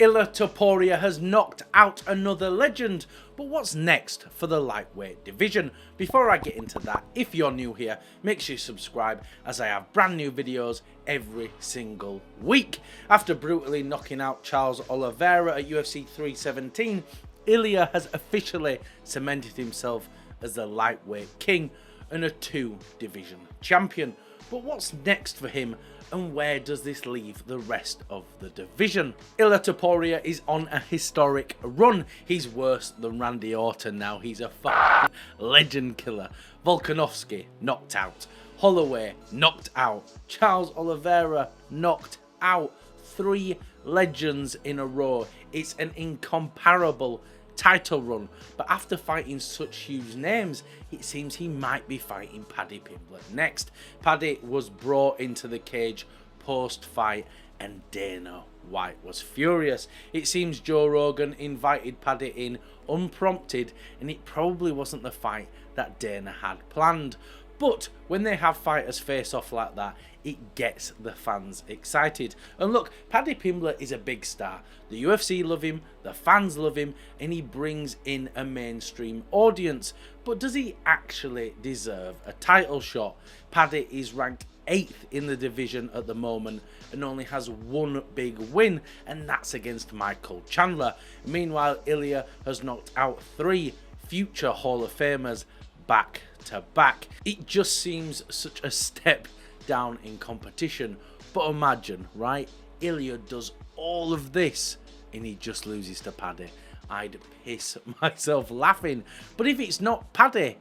Ilia Topuria has knocked out another legend, but what's next for the lightweight division? Before I get into that, if you're new here, make sure you subscribe as I have brand new videos every single week. After brutally knocking out Charles Oliveira at UFC 317, Ilia has officially cemented himself as the lightweight king and a 2-division champion. But what's next for him, and where does this leave the rest of the division? Ilia Topuria is on a historic run. He's worse than Randy Orton now. He's a fucking legend killer. Volkanovski knocked out. Holloway knocked out. Charles Oliveira knocked out. 3 legends in a row. It's an incomparable title run, but after fighting such huge names, it seems he might be fighting Paddy Pimblett next. Paddy was brought into the cage post-fight and Dana White was furious. It seems Joe Rogan invited Paddy in unprompted, and it probably wasn't the fight that Dana had planned. But when they have fighters face off like that, it gets the fans excited. And look, Paddy Pimblett is a big star. The UFC love him, the fans love him, and he brings in a mainstream audience. But does he actually deserve a title shot? Paddy is ranked 8th in the division at the moment and only has 1 big win, and that's against Michael Chandler. Meanwhile, Ilia has knocked out 3 future Hall of Famers back to back. It just seems such a step down in competition. But imagine, right? Ilia does all of this and he just loses to Paddy. I'd piss myself laughing. But if it's not Paddy,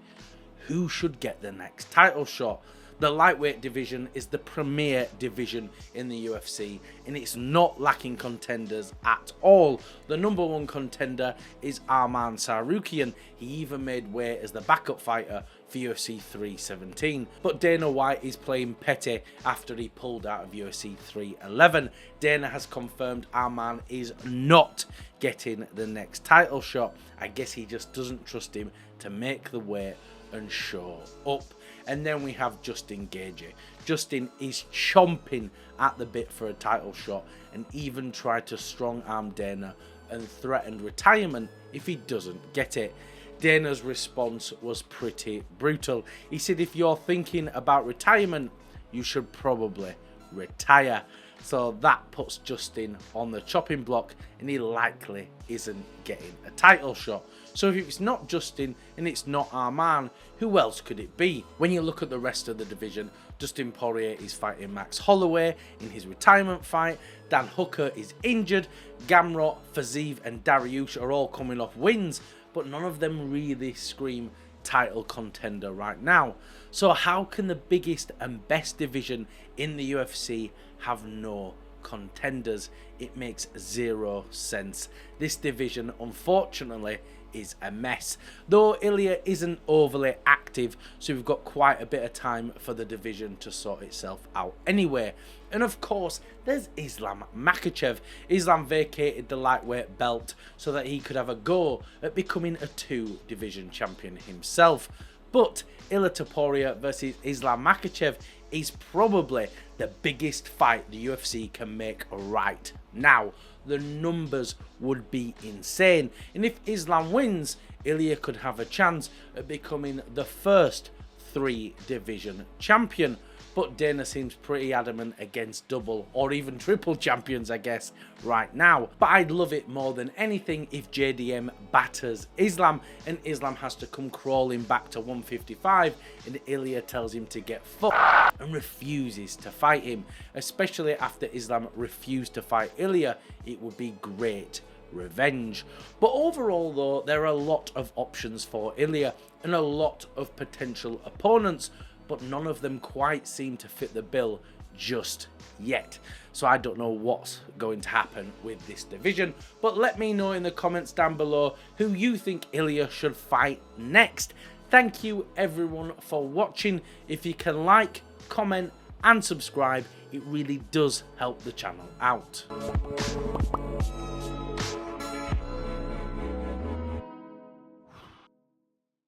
who should get the next title shot? The lightweight division is the premier division in the UFC, and it's not lacking contenders at all. The number 1 contender is Arman Tsarukyan. He even made way as the backup fighter for UFC 317. But Dana White is playing petty after he pulled out of UFC 311. Dana has confirmed Arman is not getting the next title shot. I guess he just doesn't trust him to make the weight and show up. And then we have Justin Gaethje. Justin is chomping at the bit for a title shot and even tried to strong arm Dana and threatened retirement if he doesn't get it. Dana's response was pretty brutal. He said, if you're thinking about retirement, you should probably retire. So that puts Justin on the chopping block, and he likely isn't getting a title shot. So if it's not Justin and it's not Arman, who else could it be? When you look at the rest of the division, Dustin Poirier is fighting Max Holloway in his retirement fight. Dan Hooker is injured. Gamrot, Fiziev and Dariush are all coming off wins, but none of them really scream title contender right now. So how can the biggest and best division in the UFC have no contenders? It makes 0 sense. This division, unfortunately, is a mess. Though Ilia isn't overly active, so we've got quite a bit of time for the division to sort itself out anyway. And of course, there's Islam Makhachev. Islam vacated the lightweight belt so that he could have a go at becoming a 2-division champion himself. But Ilia Topuria versus Islam Makhachev is probably the biggest fight the UFC can make right now. The numbers would be insane, and if Islam wins, Ilia could have a chance at becoming the first 3-division champion. But Dana seems pretty adamant against double or even triple champions, I guess, right now. But I'd love it more than anything if JDM batters Islam and Islam has to come crawling back to 155 and Ilia tells him to get fucked and refuses to fight him. Especially after Islam refused to fight Ilia, it would be great revenge. But overall though, there are a lot of options for Ilia and a lot of potential opponents, but none of them quite seem to fit the bill just yet. So I don't know what's going to happen with this division, but let me know in the comments down below who you think Ilia should fight next. Thank you everyone for watching. If you can like, comment and subscribe, it really does help the channel out.